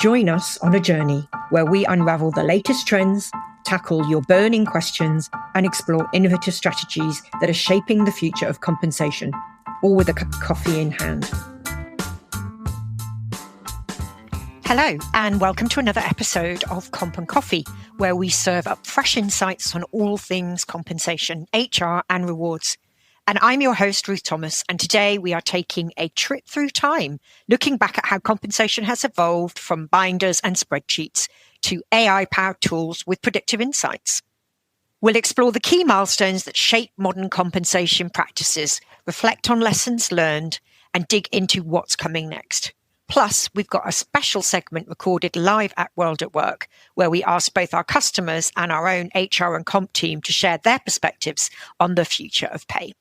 Join us on a journey where we unravel the latest trends, tackle your burning questions, and explore innovative strategies that are shaping the future of compensation, all with a cup of coffee in hand. Hello, and welcome to another episode of Comp and Coffee, where we serve up fresh insights on all things compensation, HR, and rewards. And I'm your host, Ruth Thomas, and today we are taking a trip through time, looking back at how compensation has evolved from binders and spreadsheets to AI-powered tools with predictive insights. We'll explore the key milestones that shape modern compensation practices, reflect on lessons learned, and dig into what's coming next. Plus, we've got a special segment recorded live at WorldatWork, where we ask both our customers and our own HR and comp team to share their perspectives on the future of pay.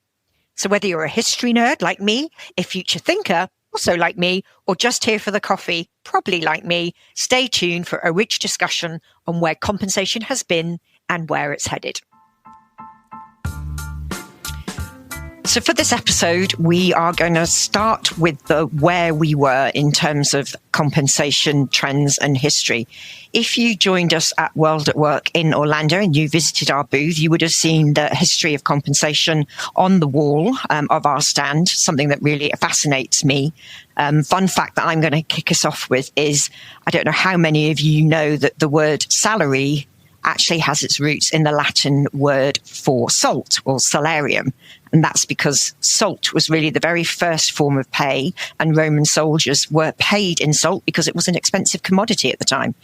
So whether you're a history nerd like me, a future thinker, also like me, or just here for the coffee, probably like me, stay tuned for a rich discussion on where compensation has been and where it's headed. So for this episode, we are going to start with where we were in terms of compensation trends and history. If you joined us at WorldatWork in Orlando and you visited our booth, you would have seen the history of compensation on the wall of our stand, something that really fascinates me. Fun fact that I'm going to kick us off with is, I don't know how many of you know that the word salary actually has its roots in the Latin word for salt, or salarium. And that's because salt was really the very first form of pay, and Roman soldiers were paid in salt because it was an expensive commodity at the time.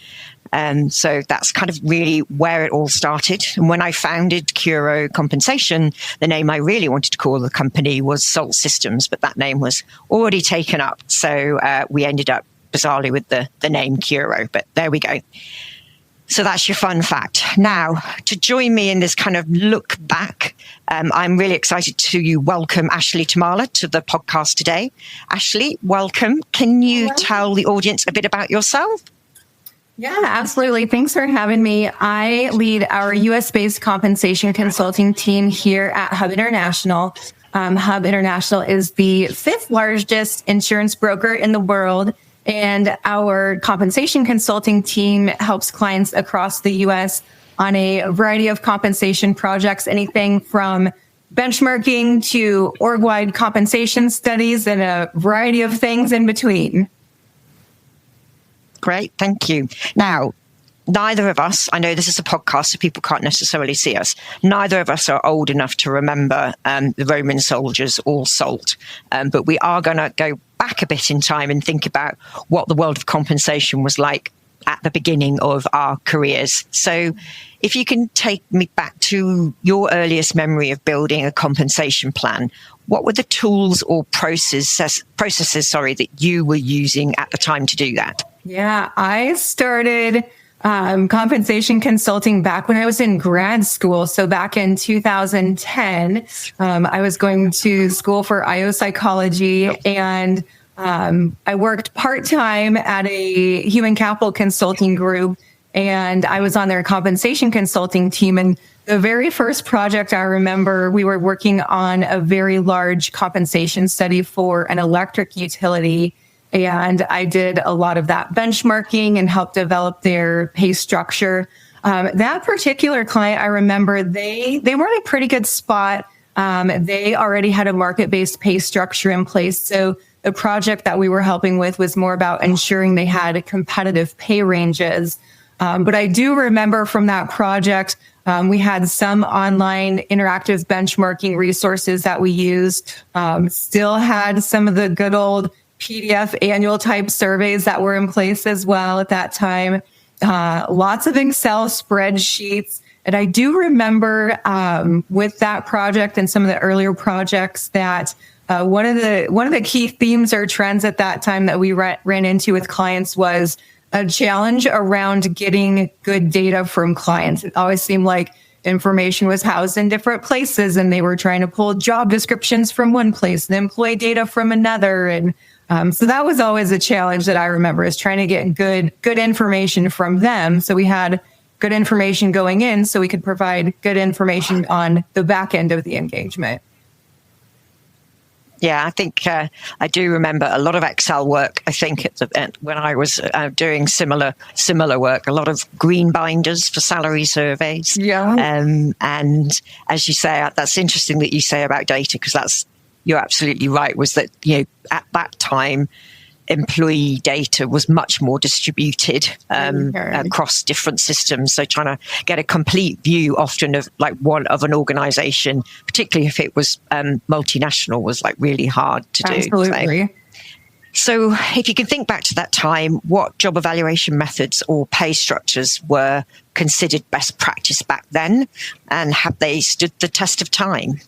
So that's kind of really where it all started. And when I founded Curo Compensation, the name I really wanted to call the company was Salt Systems, but that name was already taken up. So we ended up bizarrely with the name Curo, but there we go. So that's your fun fact. Now, to join me in this kind of look back, I'm really excited to welcome Ashley Tamala to the podcast today. Ashley, welcome. Can you tell the audience a bit about yourself? Yeah, absolutely. Thanks for having me. I lead our US-based compensation consulting team here at Hub International. Hub International is the fifth largest insurance broker in the world. And our compensation consulting team helps clients across the U.S. on a variety of compensation projects, anything from benchmarking to org-wide compensation studies and a variety of things in between. Great, thank you. Now, neither of us, I know this is a podcast, so people can't necessarily see us. Neither of us are old enough to remember the Roman soldiers or salt, but we are going to go back a bit in time and think about what the world of compensation was like at the beginning of our careers. So if you can take me back to your earliest memory of building a compensation plan, what were the tools or processes that you were using at the time to do that? Yeah, I started compensation consulting back when I was in grad school. So back in 2010, I was going to school for IO psychology, and I worked part-time at a human capital consulting group, and I was on their compensation consulting team. And the very first project I remember, we were working on a very large compensation study for an electric utility. And I did a lot of that benchmarking and helped develop their pay structure. That particular client, I remember, they were in a pretty good spot. They already had a market-based pay structure in place. So the project that we were helping with was more about ensuring they had competitive pay ranges. But I do remember from that project, we had some online interactive benchmarking resources that we used, still had some of the good old PDF annual type surveys that were in place as well at that time. Lots of Excel spreadsheets. And I do remember with that project and some of the earlier projects that one of the key themes or trends at that time that we ran into with clients was a challenge around getting good data from clients. It always seemed like information was housed in different places, and they were trying to pull job descriptions from one place and employee data from another. And so that was always a challenge that I remember, is trying to get good information from them. So we had good information going in so we could provide good information on the back end of the engagement. Yeah, I think I do remember a lot of Excel work. I think when I was doing similar work, a lot of green binders for salary surveys. Yeah. And as you say, that's interesting that you say about data, because you're absolutely right. Was that at that time, employee data was much more distributed across different systems. So trying to get a complete view often of an organization, particularly if it was multinational, was really hard to do. Absolutely. So if you can think back to that time, what job evaluation methods or pay structures were considered best practice back then, and have they stood the test of time?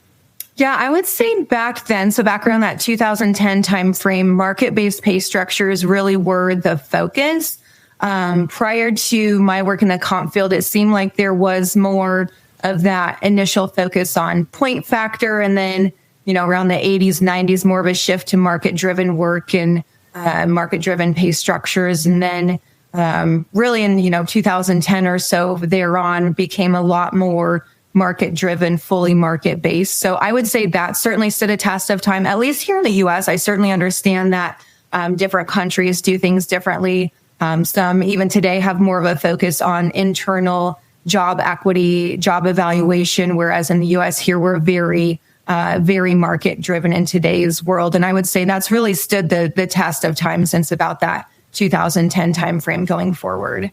Yeah, I would say back then, so back around that 2010 timeframe, market-based pay structures really were the focus. Prior to my work in the comp field, it seemed like there was more of that initial focus on point factor, and then, around the 80s, 90s, more of a shift to market-driven work and market-driven pay structures. And then really in, 2010 or so thereon became a lot more market-driven, fully market-based. So I would say that certainly stood a test of time, at least here in the U.S. I certainly understand that different countries do things differently. Some even today have more of a focus on internal job equity, job evaluation, whereas in the U.S. here we're very market-driven in today's world. And I would say that's really stood the test of time since about that 2010 timeframe going forward.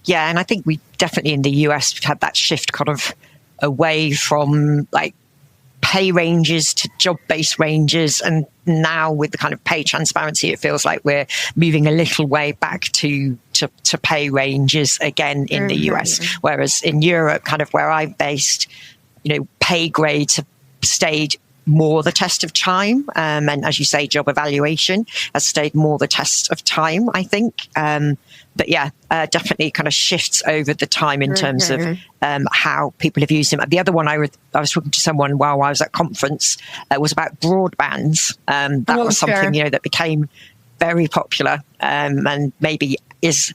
Yeah, and I think we definitely in the US had that shift kind of away from pay ranges to job-based ranges. And now with the kind of pay transparency, it feels like we're moving a little way back to pay ranges again in the US. Whereas in Europe, kind of where I'm based, pay grades have stayed more the test of time. And as you say, job evaluation has stayed more the test of time, I think. But yeah, definitely kind of shifts over the time in terms of how people have used them. The other one I was talking to someone while I was at conference was about broadbands. That was something, that became very popular and maybe is,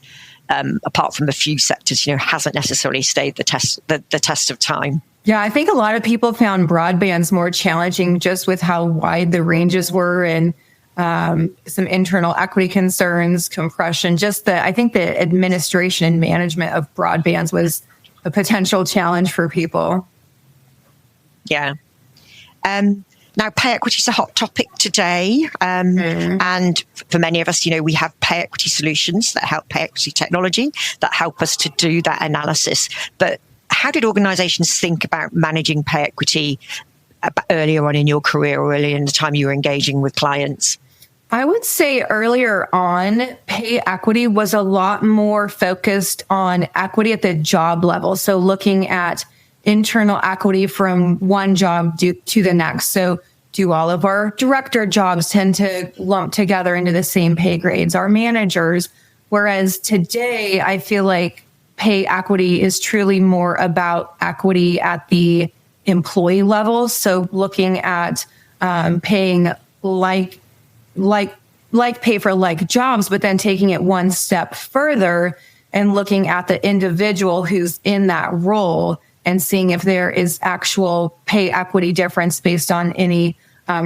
apart from a few sectors, hasn't necessarily stayed the test of time. Yeah, I think a lot of people found broadbands more challenging just with how wide the ranges were and some internal equity concerns, compression, I think the administration and management of broadbands was a potential challenge for people. Yeah. Now, pay equity is a hot topic today. And for many of us, we have pay equity solutions that help pay equity technology that help us to do that analysis. But how did organizations think about managing pay equity earlier on in your career or earlier in the time you were engaging with clients? I would say earlier on, pay equity was a lot more focused on equity at the job level. So looking at internal equity from one job to the next. So do all of our director jobs tend to lump together into the same pay grades, our managers? Whereas today, I feel like pay equity is truly more about equity at the employee level. So looking at paying like pay for like jobs, but then taking it one step further and looking at the individual who's in that role and seeing if there is actual pay equity difference based on any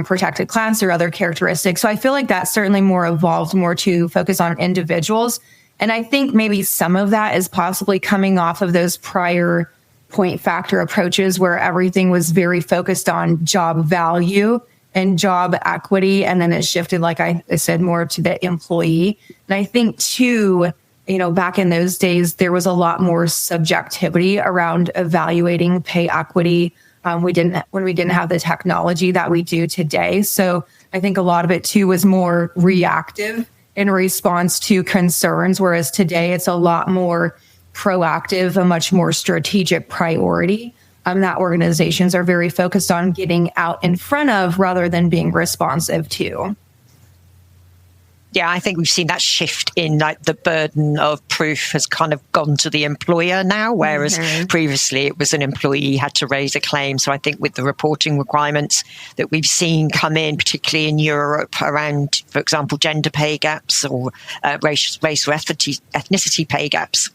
protected class or other characteristics. So I feel like that's certainly more evolved, more to focus on individuals. And I think maybe some of that is possibly coming off of those prior point factor approaches where everything was very focused on job value and job equity. And then it shifted, like I said, more to the employee. And I think too, back in those days, there was a lot more subjectivity around evaluating pay equity. When we didn't have the technology that we do today. So I think a lot of it too was more reactive in response to concerns, whereas today it's a lot more proactive, a much more strategic priority that organizations are very focused on getting out in front of rather than being responsive to. Yeah, I think we've seen that shift in the burden of proof has kind of gone to the employer now, whereas previously it was an employee had to raise a claim. So I think with the reporting requirements that we've seen come in, particularly in Europe around, for example, gender pay gaps or race or ethnicity pay gaps,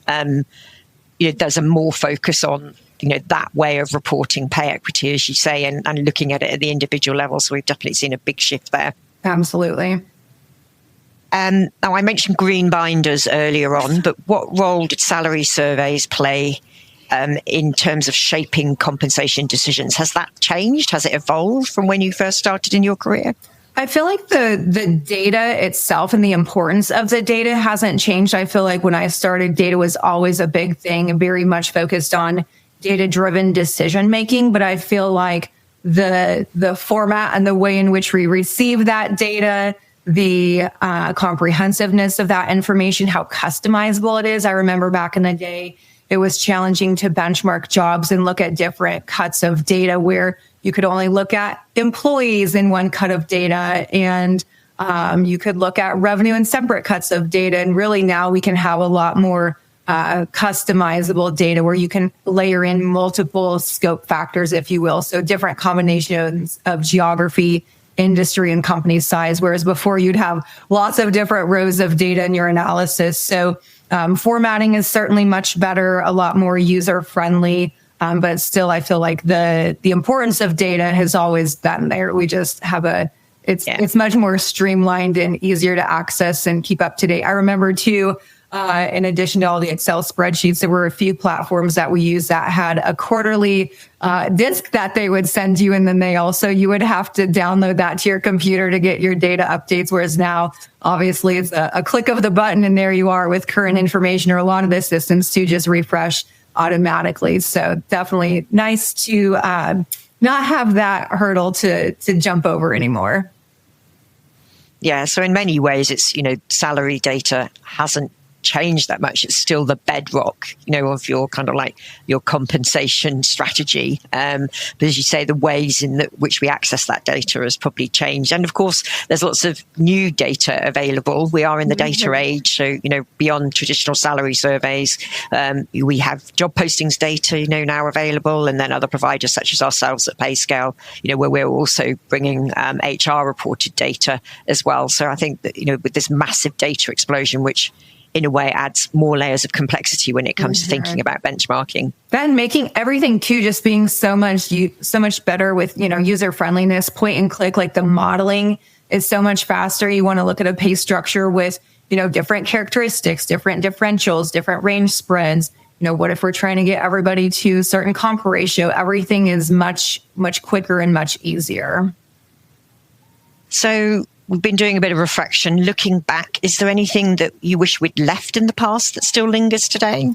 there's a more focus on that way of reporting pay equity, as you say, and looking at it at the individual level. So we've definitely seen a big shift there. Absolutely. Now, I mentioned green binders earlier on, but what role did salary surveys play in terms of shaping compensation decisions? Has that changed? Has it evolved from when you first started in your career? I feel like the data itself and the importance of the data hasn't changed. I feel like when I started, data was always a big thing, very much focused on data-driven decision making. But I feel like the format and the way in which we receive that data, the comprehensiveness of that information, how customizable it is. I remember back in the day, it was challenging to benchmark jobs and look at different cuts of data where you could only look at employees in one cut of data, and you could look at revenue in separate cuts of data. And really now we can have a lot more customizable data where you can layer in multiple scope factors, if you will. So different combinations of geography, industry, and company size, whereas before you'd have lots of different rows of data in your analysis. So formatting is certainly much better, a lot more user-friendly. But still, I feel like the importance of data has always been there. We just have it's much more streamlined and easier to access and keep up to date. I remember too, in addition to all the Excel spreadsheets, there were a few platforms that we used that had a quarterly disk that they would send you in the mail. So you would have to download that to your computer to get your data updates. Whereas now, obviously, it's a click of the button and there you are with current information, or a lot of the systems to just refresh automatically. So definitely nice to not have that hurdle to jump over anymore. Yeah. So in many ways, it's, salary data hasn't changed that much. It's still the bedrock, of your kind of like your compensation strategy. But as you say, the ways in which we access that data has probably changed. And of course, there's lots of new data available. We are in the data age. So, beyond traditional salary surveys, we have job postings data, now available, and then other providers such as ourselves at PayScale, where we're also bringing HR reported data as well. So I think that, with this massive data explosion, which in a way adds more layers of complexity when it comes to thinking about benchmarking. Then making everything too, just being so much better with, user friendliness, point and click, like the modeling is so much faster. You want to look at a pay structure with, different characteristics, different differentials, different range spreads. What if we're trying to get everybody to a certain comp ratio? Everything is much, much quicker and much easier. So we've been doing a bit of reflection. Looking back, is there anything that you wish we'd left in the past that still lingers today?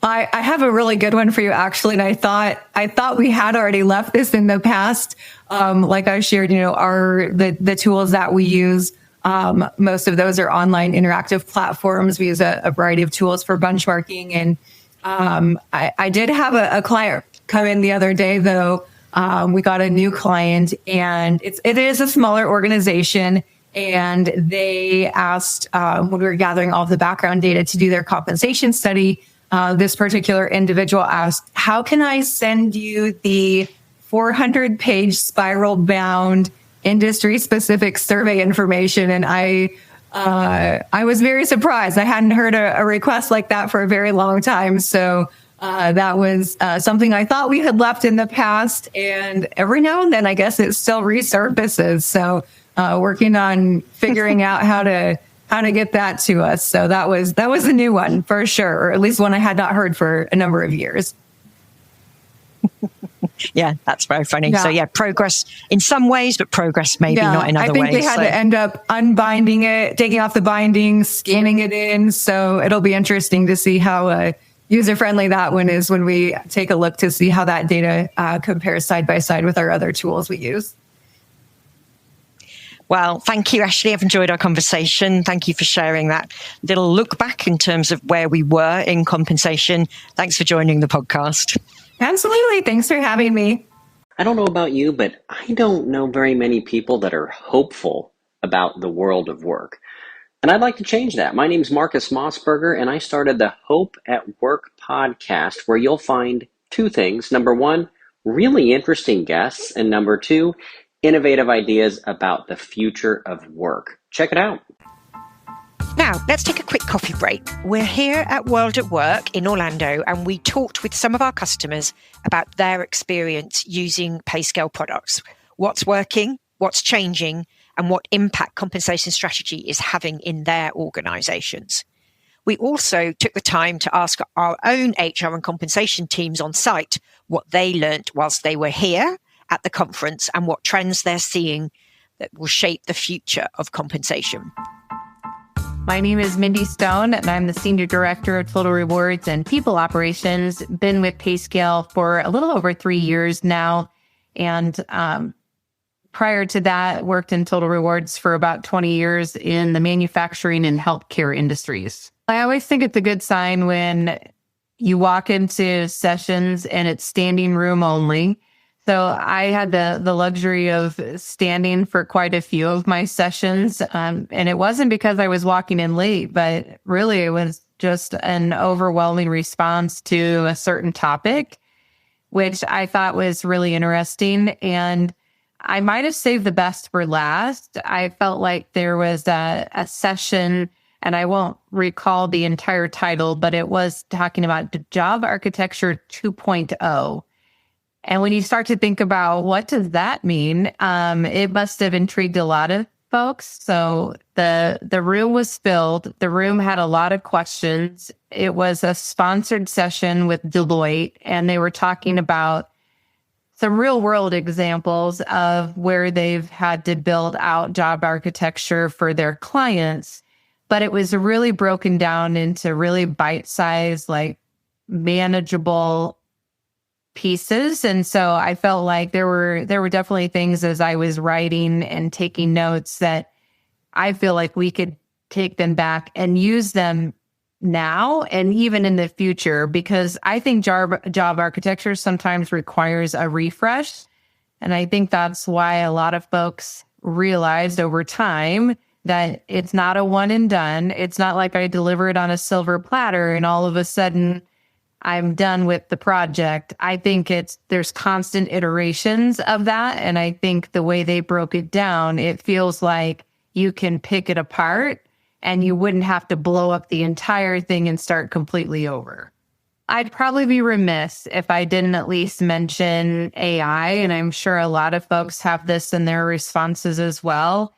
I have a really good one for you, actually. And I thought we had already left this in the past. Like I shared, the tools that we use, most of those are online interactive platforms. We use a variety of tools for benchmarking. And I did have a client come in the other day, though. We got a new client, and it is a smaller organization, and they asked when we were gathering all of the background data to do their compensation study. This particular individual asked, "How can I send you the 400-page spiral-bound industry-specific survey information?" And I was very surprised. I hadn't heard a request like that for a very long time. So that was something I thought we had left in the past, and every now and then, I guess it still resurfaces. So working on figuring out how to get that to us. So that was a new one for sure, or at least one I had not heard for a number of years. Yeah, that's very funny. Yeah. So yeah, progress in some ways, but progress maybe not in other ways. I think they had to end up unbinding it, taking off the binding, scanning it in. So it'll be interesting to see how user-friendly that one is when we take a look to see how that data compares side by side with our other tools we use. Well, thank you, Ashley. I've enjoyed our conversation. Thank you for sharing that little look back in terms of where we were in compensation. Thanks for joining the podcast. Absolutely. Thanks for having me. I don't know about you, but I don't know very many people that are hopeful about the world of work. And I'd like to change that. My name's Marcus Mossberger, and I started the Hope at Work podcast, where you'll find two things. Number one, really interesting guests. And number two, innovative ideas about the future of work. Check it out. Now, let's take a quick coffee break. We're here at World at Work in Orlando, and we talked with some of our customers about their experience using PayScale products. What's working, what's changing, and what impact compensation strategy is having in their organizations. We also took the time to ask our own HR and compensation teams on site what they learnt whilst they were here at the conference and what trends they're seeing that will shape the future of compensation. My name is Mindy Stone, and I'm the Senior Director of Total Rewards and People Operations. Been with PayScale for a little over 3 years now. And prior to that, worked in Total Rewards for about 20 years in the manufacturing and healthcare industries. I always think it's a good sign when you walk into sessions and it's standing room only. So I had the luxury of standing for quite a few of my sessions. And it wasn't because I was walking in late, but really it was just an overwhelming response to a certain topic, which I thought was really interesting. And I might have saved the best for last. I felt like there was a session, and I won't recall the entire title, but it was talking about Job Architecture 2.0. And when you start to think about what does that mean, it must have intrigued a lot of folks. So the room was filled. The room had a lot of questions. It was a sponsored session with Deloitte, and they were talking about some real world examples of where they've had to build out job architecture for their clients. But it was really broken down into really bite-sized, like manageable pieces. And so I felt like there were definitely things as I was writing and taking notes that I feel like we could take them back and use them now and even in the future, because I think job architecture sometimes requires a refresh. And I think that's why a lot of folks realized over time that it's not a one and done. It's not like I deliver it on a silver platter and all of a sudden I'm done with the project. I think there's constant iterations of that. And I think the way they broke it down, it feels like you can pick it apart and you wouldn't have to blow up the entire thing and start completely over. I'd probably be remiss if I didn't at least mention AI. And I'm sure a lot of folks have this in their responses as well.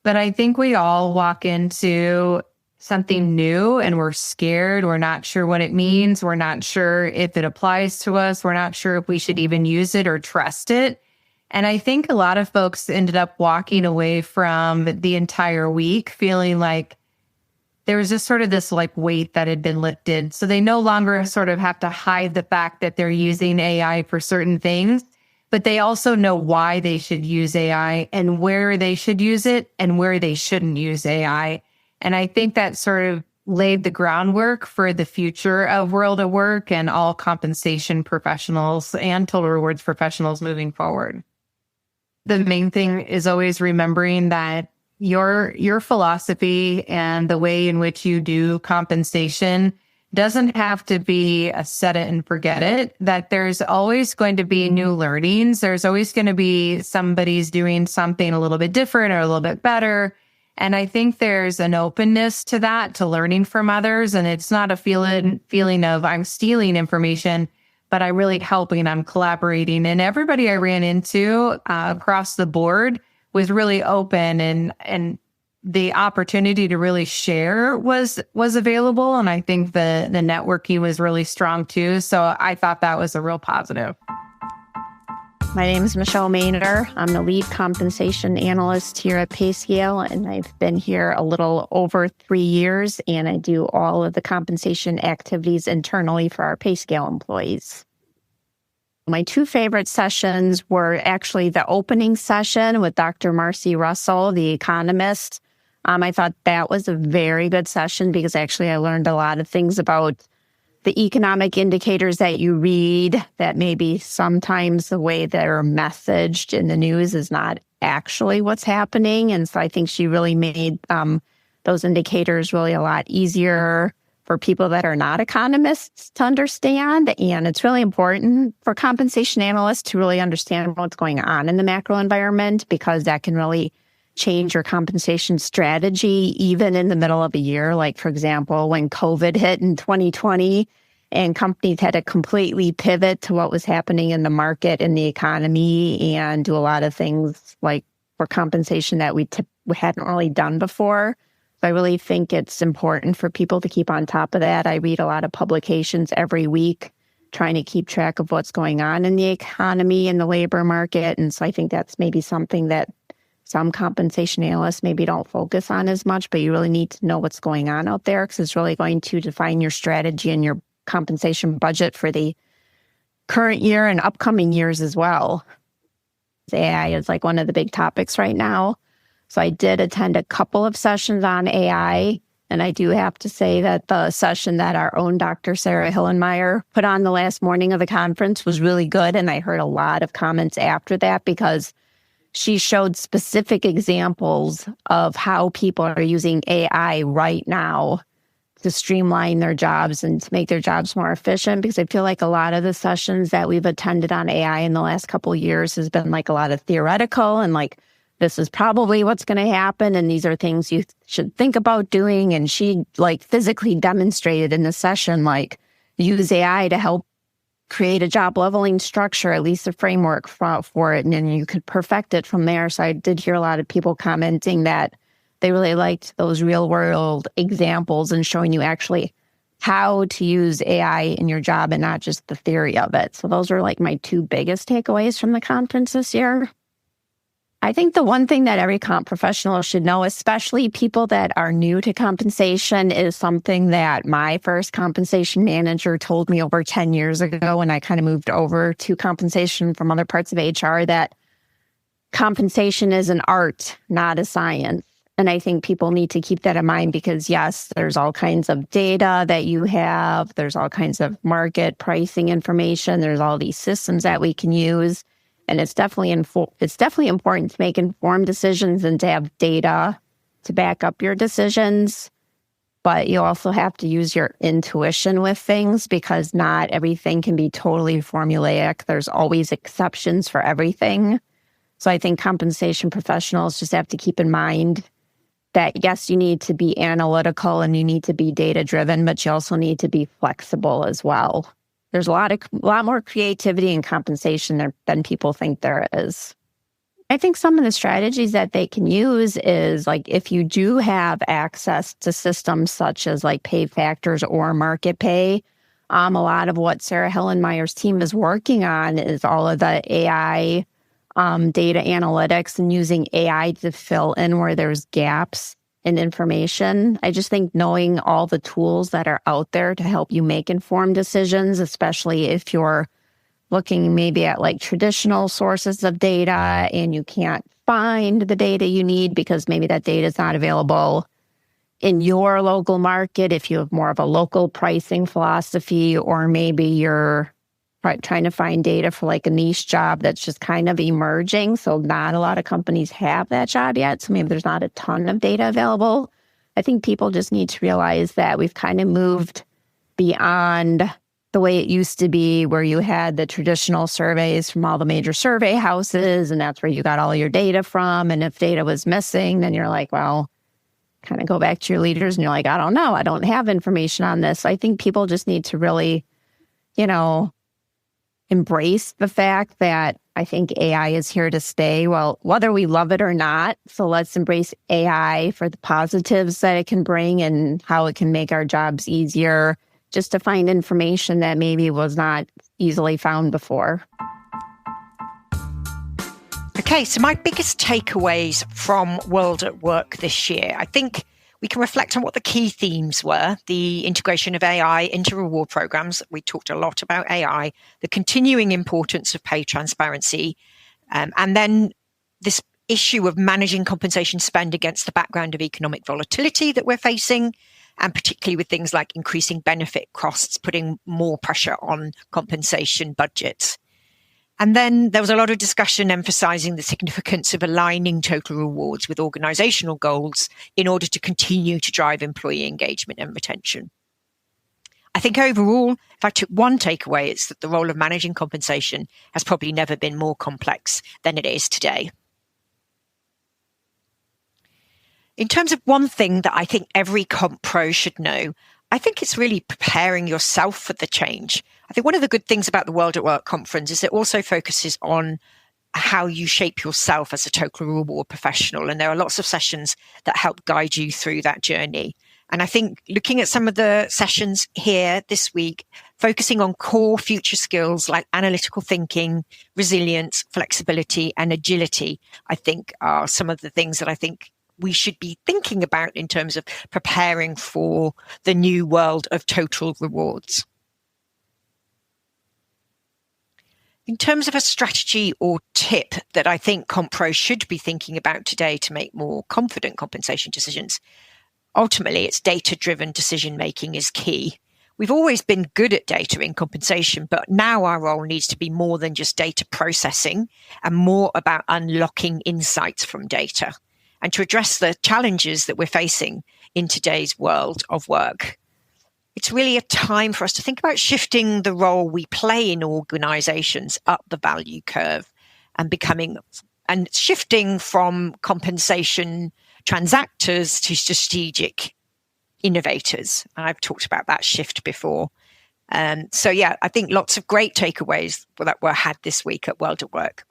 But I think we all walk into something new and we're scared. We're not sure what it means. We're not sure if it applies to us. We're not sure if we should even use it or trust it. And I think a lot of folks ended up walking away from the entire week feeling like there was just sort of this like weight that had been lifted. So they no longer sort of have to hide the fact that they're using AI for certain things, but they also know why they should use AI and where they should use it and where they shouldn't use AI. And I think that sort of laid the groundwork for the future of World at Work and all compensation professionals and total rewards professionals moving forward. The main thing is always remembering that your philosophy and the way in which you do compensation doesn't have to be a set it and forget it, that there's always going to be new learnings. There's always going to be somebody's doing something a little bit different or a little bit better. And I think there's an openness to that, to learning from others. And it's not a feeling of I'm stealing information, but I'm really helping, I'm collaborating. And everybody I ran into across the board was really open, and the opportunity to really share was available. And I think the networking was really strong too. So I thought that was a real positive. My name is Michelle Maynard. I'm the lead compensation analyst here at PayScale, and I've been here a little over 3 years, and I do all of the compensation activities internally for our PayScale employees. My two favorite sessions were actually the opening session with Dr. Marcy Russell, the economist. I thought that was a very good session because actually I learned a lot of things about the economic indicators that you read, that maybe sometimes the way they're messaged in the news is not actually what's happening. And so I think she really made those indicators really a lot easier for people that are not economists to understand. And it's really important for compensation analysts to really understand what's going on in the macro environment, because that can really change your compensation strategy even in the middle of a year. Like, for example, when COVID hit in 2020 and companies had to completely pivot to what was happening in the market and the economy and do a lot of things like for compensation that we hadn't really done before. So I really think it's important for people to keep on top of that. I read a lot of publications every week trying to keep track of what's going on in the economy and the labor market. And so I think that's maybe something that some compensation analysts maybe don't focus on as much, but you really need to know what's going on out there because it's really going to define your strategy and your compensation budget for the current year and upcoming years as well. AI is like one of the big topics right now. So I did attend a couple of sessions on AI. And I do have to say that the session that our own Dr. Sarah Hillenmeyer put on the last morning of the conference was really good. And I heard a lot of comments after that because she showed specific examples of how people are using AI right now to streamline their jobs and to make their jobs more efficient. Because I feel like a lot of the sessions that we've attended on AI in the last couple of years has been like a lot of theoretical and like, this is probably what's going to happen. And these are things you should think about doing. And she like physically demonstrated in the session, like use AI to help create a job leveling structure, at least a framework for it. And then you could perfect it from there. So I did hear a lot of people commenting that they really liked those real world examples and showing you actually how to use AI in your job and not just the theory of it. So those are like my two biggest takeaways from the conference this year. I think the one thing that every comp professional should know, especially people that are new to compensation, is something that my first compensation manager told me over 10 years ago when I kind of moved over to compensation from other parts of HR, that compensation is an art, not a science. And I think people need to keep that in mind because, yes, there's all kinds of data that you have. There's all kinds of market pricing information. There's all these systems that we can use. And it's definitely important to make informed decisions and to have data to back up your decisions. But you also have to use your intuition with things because not everything can be totally formulaic. There's always exceptions for everything. So I think compensation professionals just have to keep in mind that, yes, you need to be analytical and you need to be data-driven, but you also need to be flexible as well. There's a lot more creativity in compensation than people think there is. I think some of the strategies that they can use is like if you do have access to systems such as like pay factors or market pay, a lot of what Sarah Hillenmeyer's team is working on is all of the AI data analytics and using AI to fill in where there's gaps in information. I just think knowing all the tools that are out there to help you make informed decisions, especially if you're looking maybe at like traditional sources of data and you can't find the data you need because maybe that data is not available in your local market, if you have more of a local pricing philosophy, or maybe you're trying to find data for like a niche job that's just kind of emerging. So not a lot of companies have that job yet. So maybe there's not a ton of data available. I think people just need to realize that we've kind of moved beyond the way it used to be where you had the traditional surveys from all the major survey houses and that's where you got all your data from. And if data was missing, then you're like, well, kind of go back to your leaders and you're like, I don't know. I don't have information on this. So I think people just need to really, embrace the fact that I think AI is here to stay, well, whether we love it or not. So let's embrace AI for the positives that it can bring and how it can make our jobs easier, just to find information that maybe was not easily found before. Okay, so my biggest takeaways from World at Work this year, I think we can reflect on what the key themes were: the integration of AI into reward programs. We talked a lot about AI, the continuing importance of pay transparency, and then this issue of managing compensation spend against the background of economic volatility that we're facing, and particularly with things like increasing benefit costs, putting more pressure on compensation budgets. And then there was a lot of discussion emphasizing the significance of aligning total rewards with organizational goals in order to continue to drive employee engagement and retention. I think overall, if I took one takeaway, it's that the role of managing compensation has probably never been more complex than it is today. In terms of one thing that I think every comp pro should know, I think it's really preparing yourself for the change. I think one of the good things about the World at Work conference is it also focuses on how you shape yourself as a total reward professional. And there are lots of sessions that help guide you through that journey. And I think looking at some of the sessions here this week, focusing on core future skills like analytical thinking, resilience, flexibility, and agility, I think are some of the things that I think we should be thinking about in terms of preparing for the new world of total rewards. In terms of a strategy or tip that I think comp pros should be thinking about today to make more confident compensation decisions, ultimately it's data-driven decision-making is key. We've always been good at data in compensation, but now our role needs to be more than just data processing and more about unlocking insights from data and to address the challenges that we're facing in today's world of work. It's really a time for us to think about shifting the role we play in organizations up the value curve and shifting from compensation transactors to strategic innovators. And I've talked about that shift before. I think lots of great takeaways that were had this week at World at Work.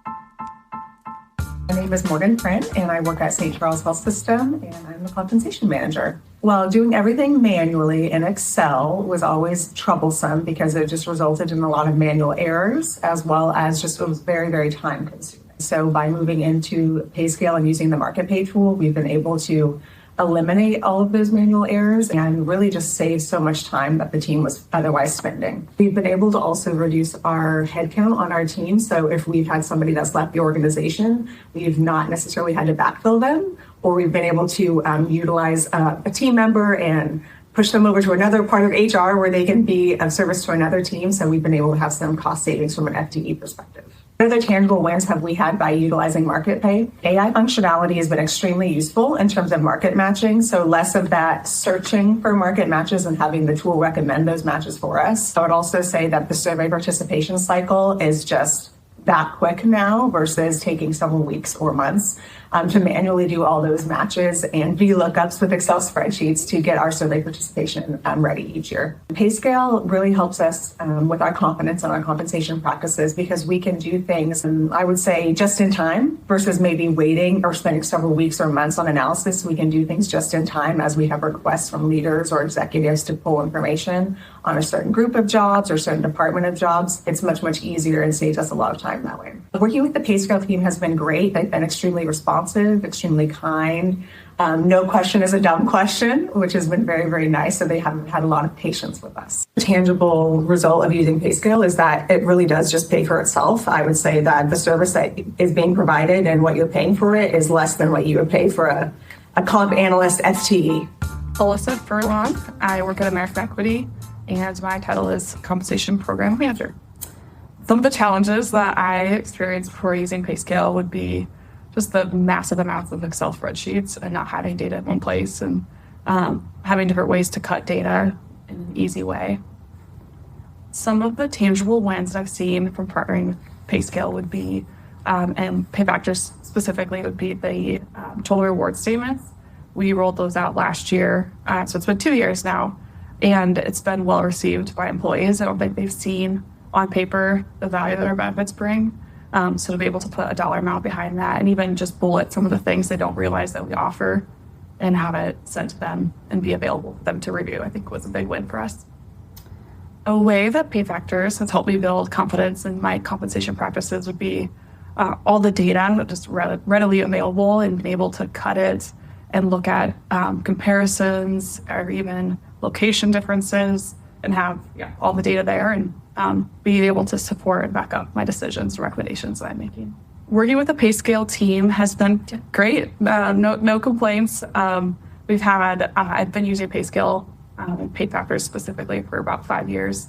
My name is Morgan Print, and I work at St. Charles Health System, and I'm the compensation manager. Well, doing everything manually in Excel was always troublesome because it just resulted in a lot of manual errors, as well as just it was very, very time consuming. So by moving into PayScale and using the market pay tool, we've been able to eliminate all of those manual errors and really just save so much time that the team was otherwise spending. We've been able to also reduce our headcount on our team. So if we've had somebody that's left the organization, we've not necessarily had to backfill them, or we've been able to utilize a team member and push them over to another part of HR where they can be of service to another team. So we've been able to have some cost savings from an FTE perspective. What other tangible wins have we had by utilizing market pay? AI functionality has been extremely useful in terms of market matching. So less of that searching for market matches and having the tool recommend those matches for us. I would also say that the survey participation cycle is just that quick now versus taking several weeks or months to manually do all those matches and VLOOKUPs with Excel spreadsheets to get our survey participation ready each year. PayScale really helps us with our confidence and our compensation practices because we can do things, I would say, just in time versus maybe waiting or spending several weeks or months on analysis. We can do things just in time as we have requests from leaders or executives to pull information on a certain group of jobs or certain department of jobs. It's much, much easier and saves us a lot of time that way. Working with the PayScale team has been great. They've been extremely responsive, extremely kind. No question is a dumb question, which has been very, very nice. So they have had a lot of patience with us. The tangible result of using PayScale is that it really does just pay for itself. I would say that the service that is being provided and what you're paying for it is less than what you would pay for a comp analyst FTE. Alyssa Furlong. I work at American Equity, and my title is Compensation Program Manager. Some of the challenges that I experienced before using PayScale would be just the massive amounts of Excel spreadsheets and not having data in one place and having different ways to cut data in an easy way. Some of the tangible wins that I've seen from partnering with PayScale would be, and PayFactors specifically, would be the total reward statements. We rolled those out last year, so it's been 2 years now, and it's been well received by employees. I don't think they've seen on paper the value that our benefits bring. So to be able to put a dollar amount behind that and even just bullet some of the things they don't realize that we offer and have it sent to them and be available for them to review, I think was a big win for us. A way that PayFactors has helped me build confidence in my compensation practices would be all the data just readily available and being able to cut it and look at comparisons or even location differences and have all the data there and being able to support and back up my decisions and recommendations that I'm making. Working with the PayScale team has been great. No complaints. I've been using PayScale and PayFactors specifically for about 5 years.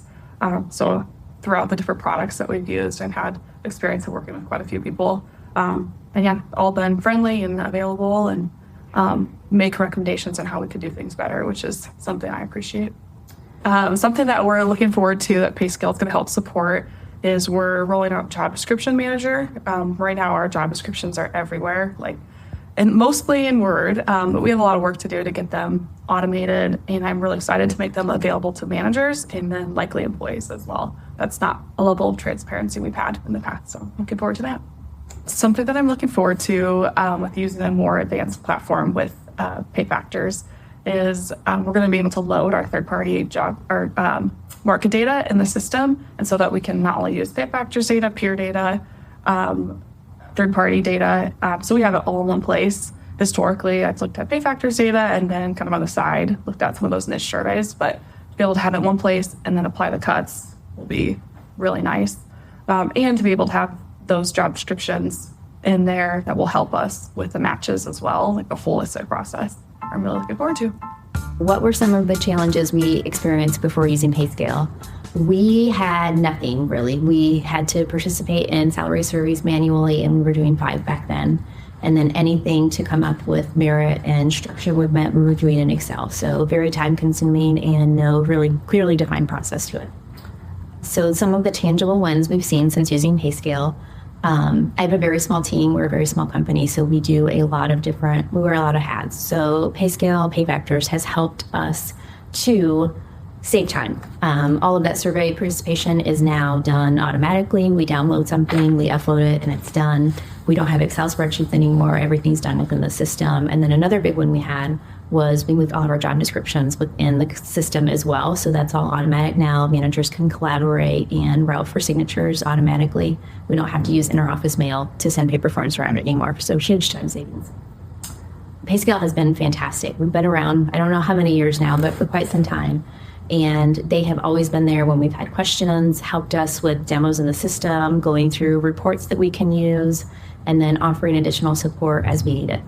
So throughout the different products that we've used, I've had experience of working with quite a few people. All been friendly and available and make recommendations on how we could do things better, which is something I appreciate. Something that we're looking forward to that PayScale is going to help support is we're rolling out Job Description Manager. Right now, our job descriptions are everywhere. Like and mostly in Word, but we have a lot of work to do to get them automated, and I'm really excited to make them available to managers and then likely employees as well. That's not a level of transparency we've had in the past, so I'm looking forward to that. Something that I'm looking forward to with using a more advanced platform with pay factors is we're going to be able to load our third-party job or market data in the system, and so that we can not only use pay factors data, peer data, third-party data. So we have it all in one place. Historically, I've looked at pay factors data and then kind of on the side looked at some of those niche surveys, but to be able to have it in one place and then apply the cuts will be really nice. And to be able to have those job descriptions in there that will help us with the matches as well, like a holistic process. I'm really looking forward to. What were some of the challenges we experienced before using PayScale? We had nothing really. We had to participate in salary surveys manually, and we were doing 5 back then. And then anything to come up with merit and structure we were doing in Excel. So very time consuming and no really clearly defined process to it. So some of the tangible ones we've seen since using PayScale, I have a very small team. We're a very small company, so we wear a lot of hats. So PayScale, PayVectors has helped us to save time. All of that survey participation is now done automatically. We download something, we upload it, and it's done. We don't have Excel spreadsheets anymore. Everything's done within the system. And then another big one we had was we moved all of our job descriptions within the system as well. So that's all automatic now. Managers can collaborate and route for signatures automatically. We don't have to use interoffice mail to send paper forms around anymore. So huge time savings. PayScale has been fantastic. We've been around, I don't know how many years now, but for quite some time. And they have always been there when we've had questions, helped us with demos in the system, going through reports that we can use, and then offering additional support as we need it.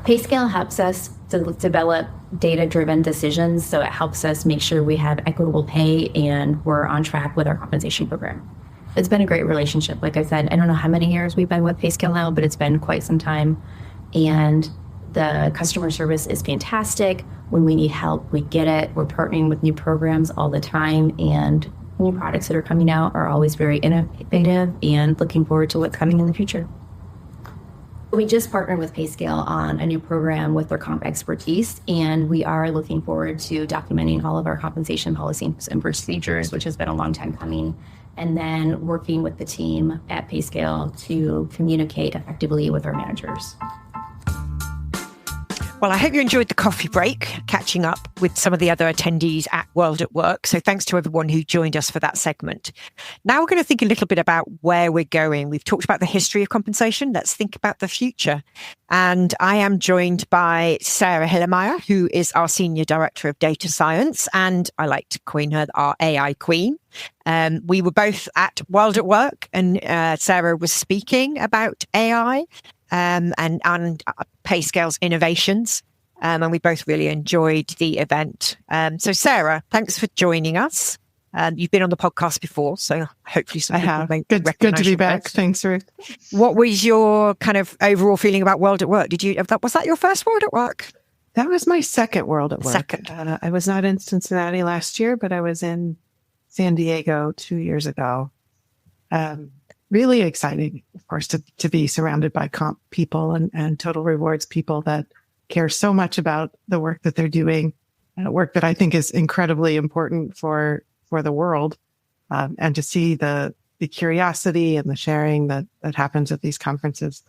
PayScale helps us to develop data-driven decisions, so it helps us make sure we have equitable pay and we're on track with our compensation program. It's been a great relationship. Like I said, I don't know how many years we've been with PayScale now, but it's been quite some time. And the customer service is fantastic. When we need help, we get it. We're partnering with new programs all the time, and new products that are coming out are always very innovative, and looking forward to what's coming in the future. We just partnered with PayScale on a new program with their comp expertise, and we are looking forward to documenting all of our compensation policies and procedures, which has been a long time coming, and then working with the team at PayScale to communicate effectively with our managers. Well, I hope you enjoyed the coffee break, catching up with some of the other attendees at WorldatWork. So thanks to everyone who joined us for that segment. Now we're going to think a little bit about where we're going. We've talked about the history of compensation. Let's think about the future. And I am joined by Sarah Hillemeyer, who is our Senior Director of Data Science. And I like to coin her our AI Queen. We were both at WorldatWork, and Sarah was speaking about AI. And PayScale's innovations. And we both really enjoyed the event. So Sarah, thanks for joining us. You've been on the podcast before, so hopefully some people may Good to be back. Thanks, Ruth. What was your kind of overall feeling about WorldatWork? Was that your first WorldatWork? That was my second WorldatWork. Second. I was not in Cincinnati last year, but I was in San Diego 2 years ago. Really exciting, of course, to be surrounded by comp people and total rewards people that care so much about the work that they're doing, work that I think is incredibly important for the world, and to see the curiosity and the sharing that happens at these conferences.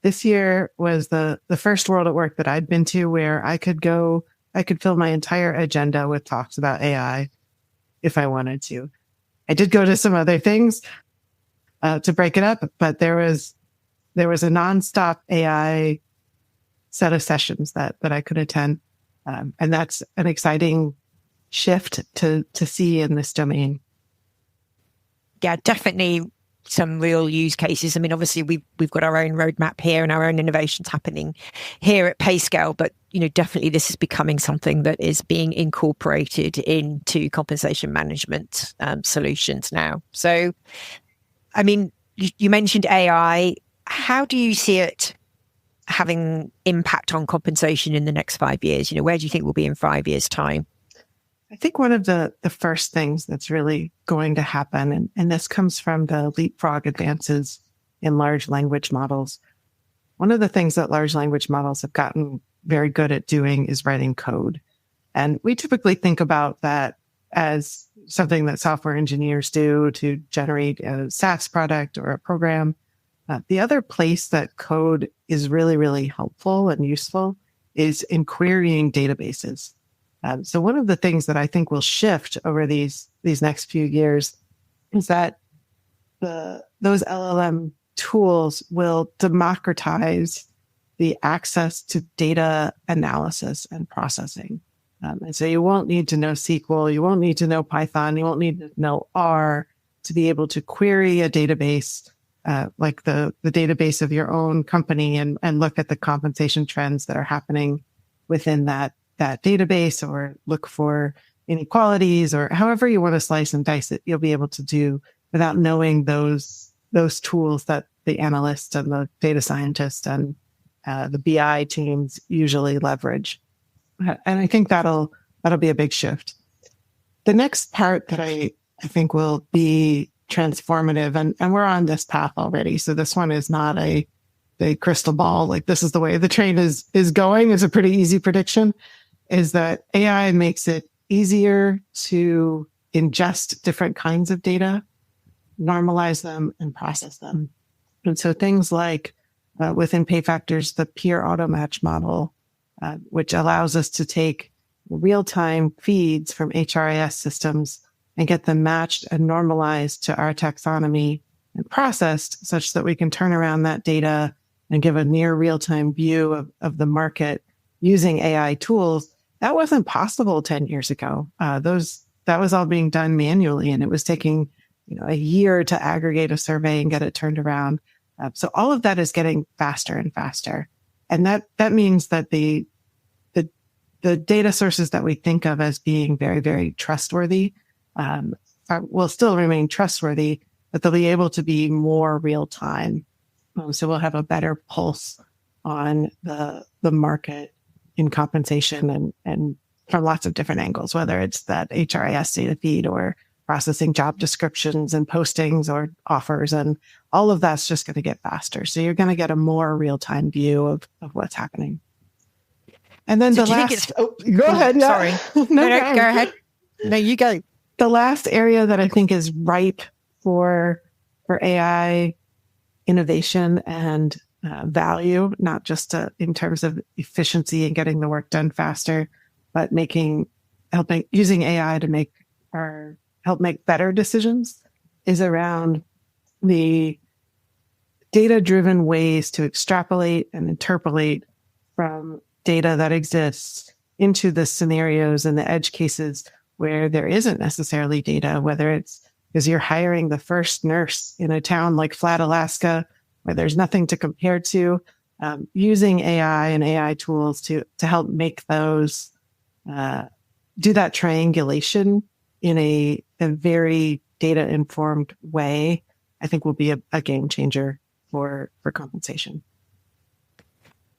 This year was the first WorldatWork that I'd been to where I could fill my entire agenda with talks about AI if I wanted to. I did go to some other things to break it up, but there was a nonstop AI set of sessions that I could attend. And that's an exciting shift to see in this domain. Yeah, definitely some real use cases. I mean, obviously we've got our own roadmap here and our own innovations happening here at PayScale, but definitely this is becoming something that is being incorporated into compensation management solutions now. So, I mean, you mentioned AI. How do you see it having impact on compensation in the next 5 years? Where do you think we'll be in 5 years' time? I think one of the first things that's really going to happen, and this comes from the leapfrog advances in large language models, one of the things that large language models have gotten very good at doing is writing code. And we typically think about that as something that software engineers do to generate a SaaS product or a program. The other place that code is really, really helpful and useful is in querying databases. So one of the things that I think will shift over these next few years is that those LLM tools will democratize the access to data analysis and processing. And so you won't need to know SQL, you won't need to know Python, you won't need to know R to be able to query a database like the database of your own company and look at the compensation trends that are happening within that database, or look for inequalities, or however you want to slice and dice it, you'll be able to do without knowing those tools that the analysts and the data scientists and the BI teams usually leverage. And I think that'll be a big shift. The next part that I think will be transformative, and we're on this path already. So this one is not a crystal ball, like this is the way the train is going. It's a pretty easy prediction, is that AI makes it easier to ingest different kinds of data, normalize them, and process them. And so things like within PayFactors, the peer auto match model, which allows us to take real-time feeds from HRIS systems and get them matched and normalized to our taxonomy and processed such that we can turn around that data and give a near real-time view of the market using AI tools. That wasn't possible 10 years ago. That was all being done manually, and it was taking a year to aggregate a survey and get it turned around. So all of that is getting faster and faster. And that means that the data sources that we think of as being very, very trustworthy will still remain trustworthy, but they'll be able to be more real time. So we'll have a better pulse on the market in compensation and from lots of different angles, whether it's that HRIS data feed or processing job descriptions and postings or offers, and all of that's just going to get faster. So you're going to get a more real-time view of what's happening. And then go ahead. No. Sorry. No, go ahead. No, you go. The last area that I think is ripe for AI innovation and value, not just in terms of efficiency and getting the work done faster, but using AI to help make better decisions, is around the data-driven ways to extrapolate and interpolate from data that exists into the scenarios and the edge cases where there isn't necessarily data, whether it's because you're hiring the first nurse in a town like Flat, Alaska, where there's nothing to compare to, using AI and AI tools to help make those, do that triangulation in a very data-informed way, I think will be a game changer for compensation.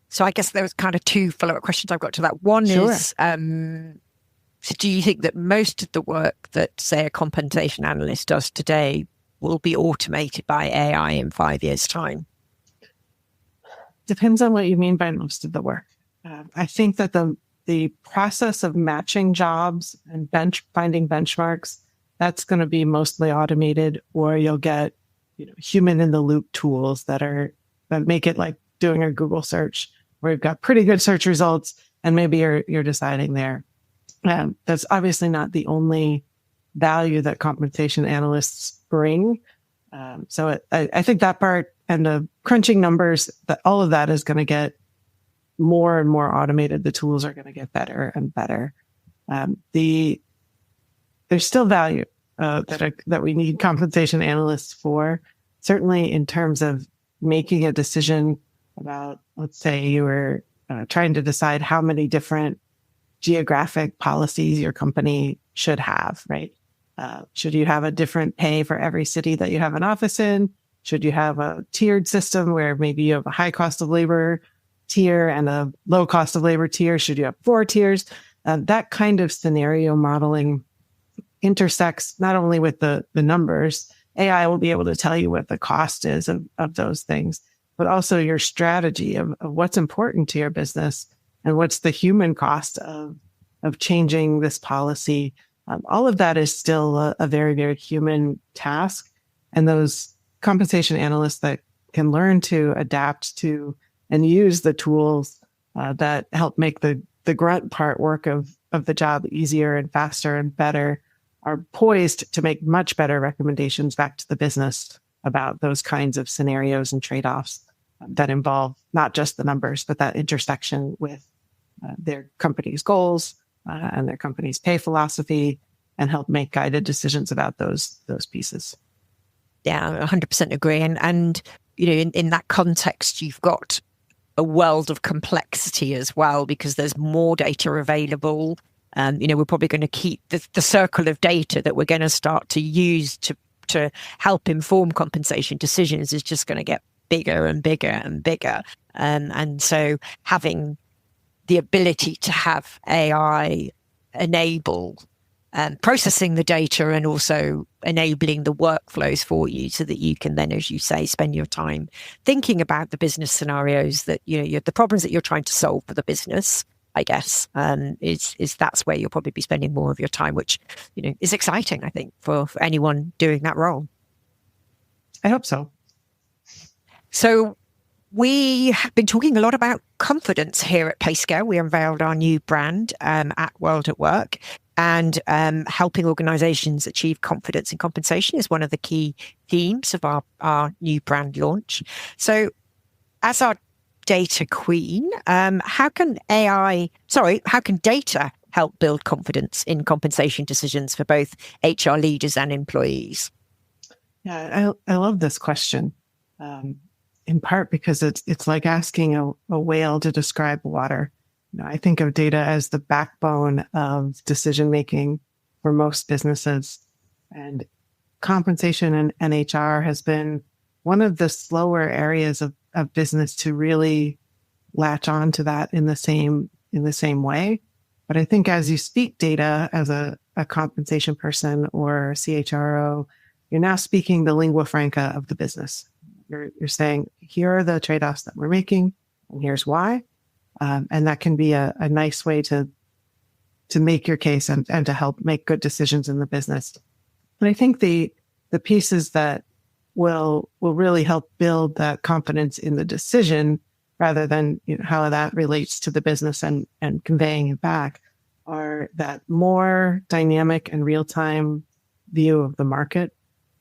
So I guess there was kind of two follow-up questions I've got to that. One is, so do you think that most of the work that, say, a compensation analyst does today will be automated by AI in 5 years' time? Depends on what you mean by most of the work. I think that the process of matching jobs and finding benchmarks, that's going to be mostly automated, or you'll get human in the loop tools that make it like doing a Google search where you've got pretty good search results and maybe you're deciding there. That's obviously not the only value that compensation analysts bring. So I think that part and the crunching numbers, that all of that is going to get more and more automated. The tools are going to get better and better. There's still value that we need compensation analysts for, certainly in terms of making a decision about, let's say you were trying to decide how many different geographic policies your company should have, right? Should you have a different pay for every city that you have an office in? Should you have a tiered system where maybe you have a high cost of labor tier and a low cost of labor tier? Should you have 4 tiers? That kind of scenario modeling intersects not only with the numbers. AI will be able to tell you what the cost is of those things, but also your strategy of what's important to your business and what's the human cost of changing this policy. All of that is still a very, very human task. And those compensation analysts that can learn to adapt to and use the tools that help make the grunt part work of the job easier and faster and better are poised to make much better recommendations back to the business about those kinds of scenarios and trade-offs that involve not just the numbers, but that intersection with their company's goals and their company's pay philosophy, and help make guided decisions about those pieces. Yeah, 100% agree. And you know, in that context, you've got a world of complexity as well, because there's more data available. You know, we're probably going to keep the circle of data that we're going to start to use to help inform compensation decisions is just going to get bigger and bigger and bigger. And so having the ability to have AI enable processing the data and also enabling the workflows for you so that you can then, as you say, spend your time thinking about the business scenarios that, you know, the problems that you're trying to solve for the business, I guess, is that's where you'll probably be spending more of your time, which, you know, is exciting, I think, for anyone doing that role. I hope so. So we have been talking a lot about confidence here at PayScale. We unveiled our new brand at WorldatWork, and helping organizations achieve confidence in compensation is one of the key themes of our new brand launch. So as our data queen, how can data help build confidence in compensation decisions for both HR leaders and employees? Yeah, I love this question, in part because it's like asking a whale to describe water. You know, I think of data as the backbone of decision-making for most businesses, and compensation and HR has been one of the slower areas of business to really latch on to that in the same way. But I think as you speak data as a compensation person or CHRO, you're now speaking the lingua franca of the business. You're saying, here are the trade-offs that we're making, and here's why. And that can be a nice way to make your case and to help make good decisions in the business. And I think the pieces that will really help build that confidence in the decision, rather than, you know, how that relates to the business and conveying it back, are that more dynamic and real-time view of the market,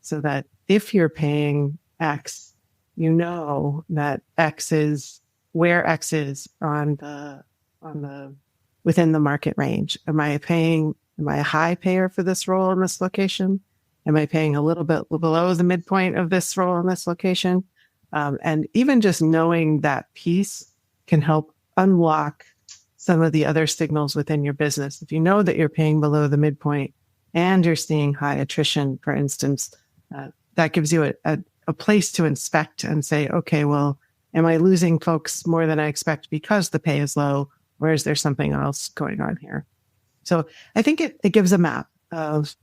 so that if you're paying X, you know that X is where X is on the within the market range. Am I a high payer for this role in this location? Am I paying a little bit below the midpoint of this role in this location? And even just knowing that piece can help unlock some of the other signals within your business. If you know that you're paying below the midpoint and you're seeing high attrition, for instance, that gives you a place to inspect and say, okay, well, am I losing folks more than I expect because the pay is low, or is there something else going on here? So I think it gives a map of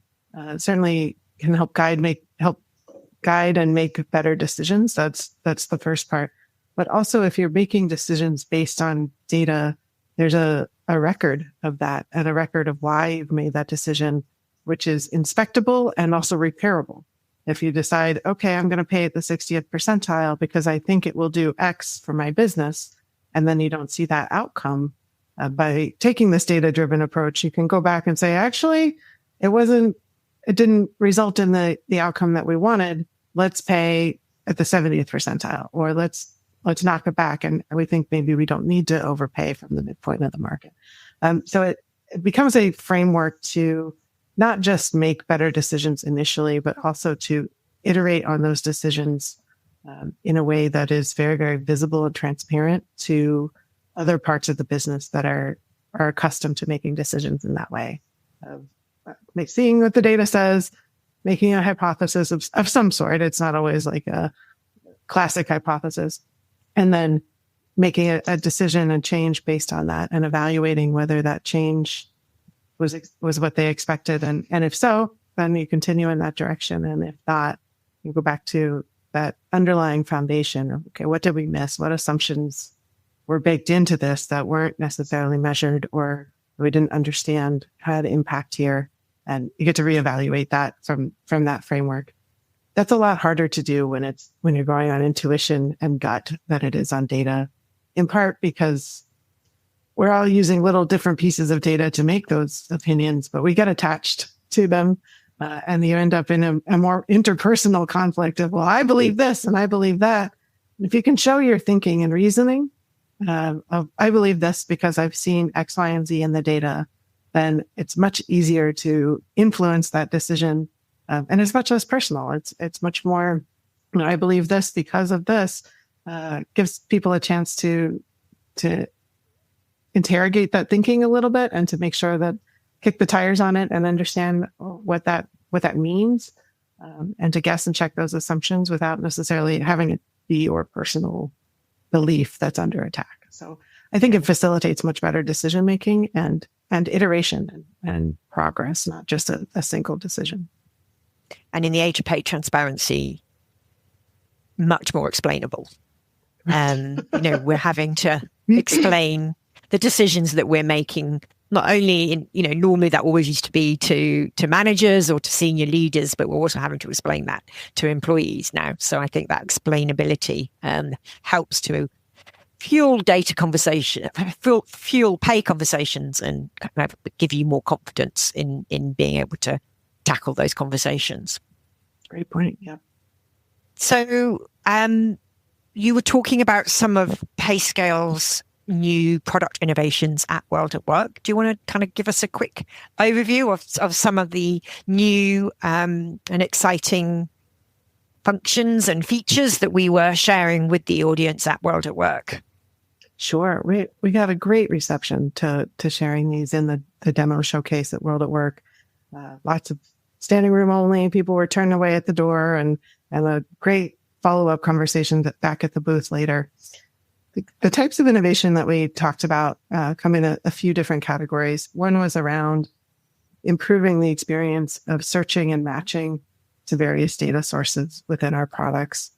certainly can help guide and make better decisions. That's the first part. But also, if you're making decisions based on data, there's a record of that and a record of why you've made that decision, which is inspectable and also repairable. If you decide, okay, I'm going to pay at the 60th percentile because I think it will do X for my business, and then you don't see that outcome, by taking this data-driven approach, you can go back and say, actually, it didn't result in the outcome that we wanted. Let's pay at the 70th percentile, or let's knock it back. And we think maybe we don't need to overpay from the midpoint of the market. So it becomes a framework to not just make better decisions initially, but also to iterate on those decisions in a way that is very, very visible and transparent to other parts of the business that are accustomed to making decisions in that way. Seeing what the data says, making a hypothesis of some sort. It's not always like a classic hypothesis. And then making a decision and change based on that, and evaluating whether that change was what they expected. And if so, then you continue in that direction. And if not, you go back to that underlying foundation of, okay, what did we miss? What assumptions were baked into this that weren't necessarily measured or we didn't understand had impact here? And you get to reevaluate that from that framework. That's a lot harder to do when you're going on intuition and gut than it is on data, in part because we're all using little different pieces of data to make those opinions, but we get attached to them. And you end up in a more interpersonal conflict of, well, I believe this and I believe that. If you can show your thinking and reasoning of, I believe this because I've seen X, Y, and Z in the data, then it's much easier to influence that decision. And it's much less personal. It's much more, I believe this because of this, gives people a chance to interrogate that thinking a little bit and to make sure that kick the tires on it and understand what that means, and to guess and check those assumptions without necessarily having it be your personal belief that's under attack. So I think it facilitates much better decision making and iteration and progress, not just a single decision. And in the age of paid transparency, much more explainable. We're having to explain the decisions that we're making, not only in, normally that always used to be to managers or to senior leaders, but we're also having to explain that to employees now. So I think that explainability helps to fuel data conversation, fuel pay conversations, and kind of give you more confidence in being able to tackle those conversations. Great point. Yeah. So you were talking about some of PayScale's new product innovations at WorldatWork. Do you want to kind of give us a quick overview of some of the new and exciting functions and features that we were sharing with the audience at WorldatWork? Sure. We got a great reception to sharing these in the demo showcase at WorldatWork. Lots of standing room only. People were turned away at the door, and a great follow-up conversation back at the booth later. The types of innovation that we talked about come in a few different categories. One was around improving the experience of searching and matching to various data sources within our products.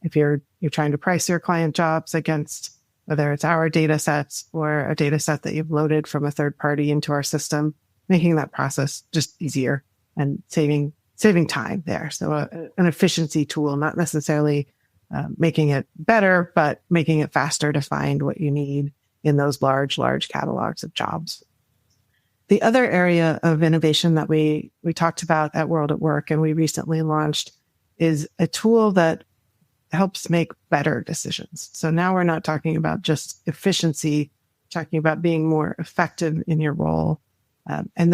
If you're trying to price your client jobs against whether it's our data sets or a data set that you've loaded from a third party into our system, making that process just easier and saving time there. So an efficiency tool, not necessarily making it better, but making it faster to find what you need in those large catalogs of jobs. The other area of innovation that we talked about at WorldatWork and we recently launched is a tool that helps make better decisions. So now we're not talking about just efficiency, talking about being more effective in your role. And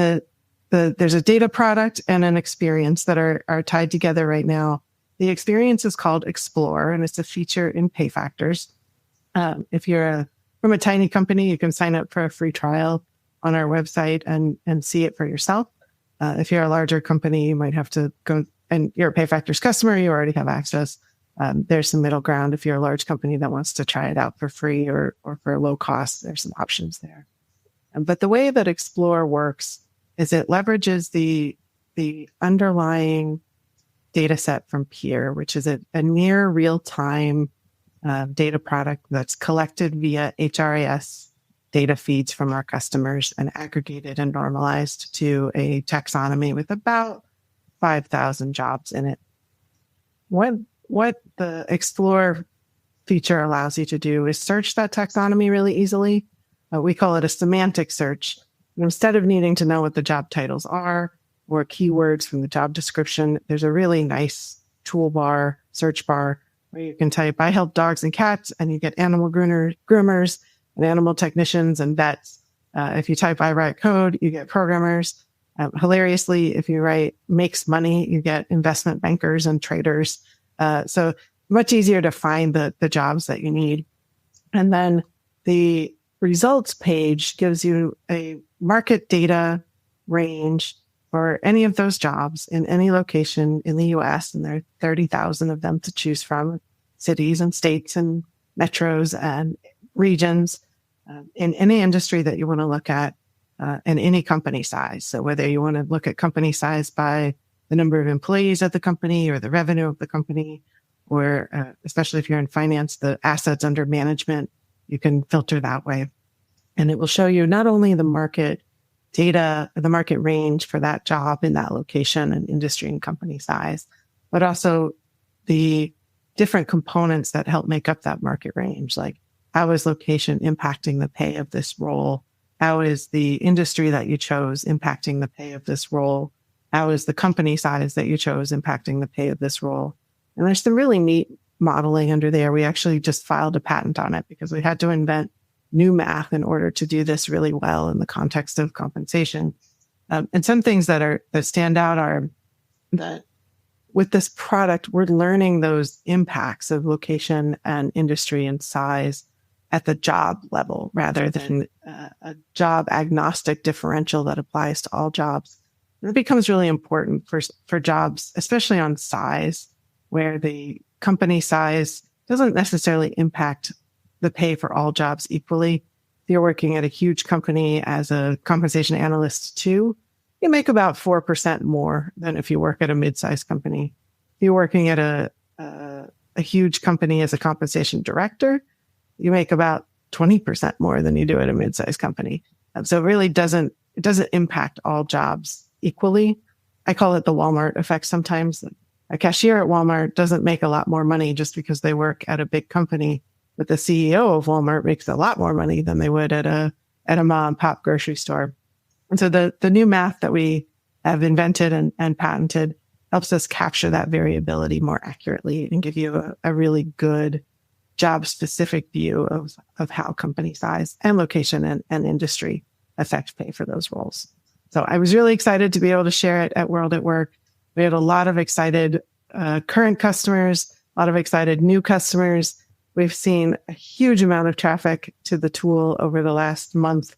there's a data product and an experience that are tied together right now. The experience is called Explore, and it's a feature in PayFactors. If you're from a tiny company, you can sign up for a free trial on our website and see it for yourself. If you're a larger company, you might have to go, and you're a PayFactors customer, you already have access. There's some middle ground. If you're a large company that wants to try it out for free or for low cost, there's some options there. But the way that Explore works is it leverages the underlying data set from Peer, which is a near real-time data product that's collected via HRIS data feeds from our customers and aggregated and normalized to a taxonomy with about 5,000 jobs in it. What the Explore feature allows you to do is search that taxonomy really easily. We call it a semantic search. And instead of needing to know what the job titles are or keywords from the job description, there's a really nice toolbar, search bar, where you can type, I help dogs and cats, and you get animal groomers and animal technicians and vets. If you type, I write code, you get programmers. Hilariously, if you write makes money, you get investment bankers and traders. So much easier to find the jobs that you need. And then the results page gives you a market data range for any of those jobs in any location in the US. And there are 30,000 of them to choose from, cities and states and metros and regions in any industry that you want to look at and any company size. So whether you want to look at company size by the number of employees at the company or the revenue of the company, or especially if you're in finance, the assets under management, you can filter that way. And it will show you not only the market data, the market range for that job in that location and industry and company size, but also the different components that help make up that market range. Like, how is location impacting the pay of this role? How is the industry that you chose impacting the pay of this role? How is the company size that you chose impacting the pay of this role? And there's some really neat modeling under there. We actually just filed a patent on it because we had to invent new math in order to do this really well in the context of compensation. And some things that stand out are that with this product, we're learning those impacts of location and industry and size at the job level rather than a job agnostic differential that applies to all jobs. And it becomes really important for jobs, especially on size, where the company size doesn't necessarily impact the pay for all jobs equally. If you're working at a huge company as a compensation analyst too, you make about 4% more than if you work at a mid-sized company. If you're working at a huge company as a compensation director, you make about 20% more than you do at a mid-sized company. So it really doesn't impact all jobs equally. I call it the Walmart effect sometimes. A cashier at Walmart doesn't make a lot more money just because they work at a big company, but the CEO of Walmart makes a lot more money than they would at a mom and pop grocery store. And so the new math that we have invented and patented helps us capture that variability more accurately and give you a really good job-specific view of how company size and location and industry affect pay for those roles. So I was really excited to be able to share it at WorldatWork. We had a lot of excited current customers, a lot of excited new customers. We've seen a huge amount of traffic to the tool over the last month,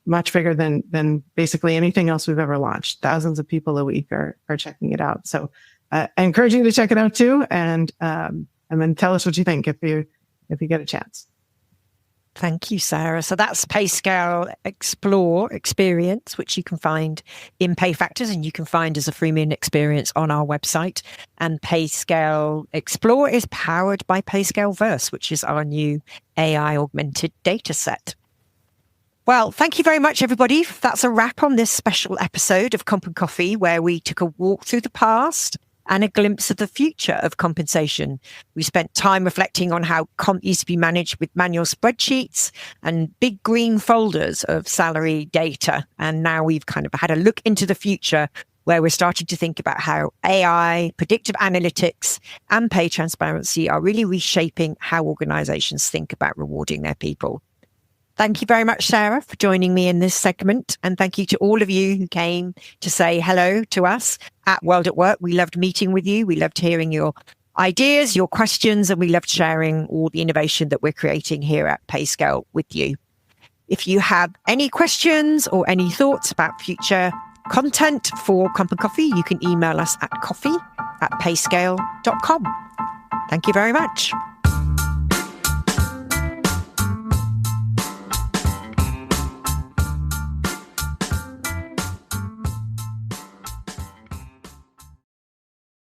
much bigger than basically anything else we've ever launched. Thousands of people a week are checking it out. So I encourage you to check it out too. And then tell us what you think if you get a chance. Thank you, Sarah. So that's PayScale Explore experience, which you can find in Pay Factors, and you can find as a freemium experience on our website. And PayScale Explore is powered by PayScale Verse, which is our new AI augmented data set. Well, thank you very much, everybody. That's a wrap on this special episode of Comp and Coffee, where we took a walk through the past and a glimpse of the future of compensation. We spent time reflecting on how comp used to be managed with manual spreadsheets and big green folders of salary data. And now we've kind of had a look into the future where we're starting to think about how AI, predictive analytics, and pay transparency are really reshaping how organizations think about rewarding their people. Thank you very much, Sarah, for joining me in this segment. And thank you to all of you who came to say hello to us at WorldatWork. We loved meeting with you. We loved hearing your ideas, your questions, and we loved sharing all the innovation that we're creating here at PayScale with you. If you have any questions or any thoughts about future content for Comp and Coffee, you can email us at coffee@payscale.com. Thank you very much.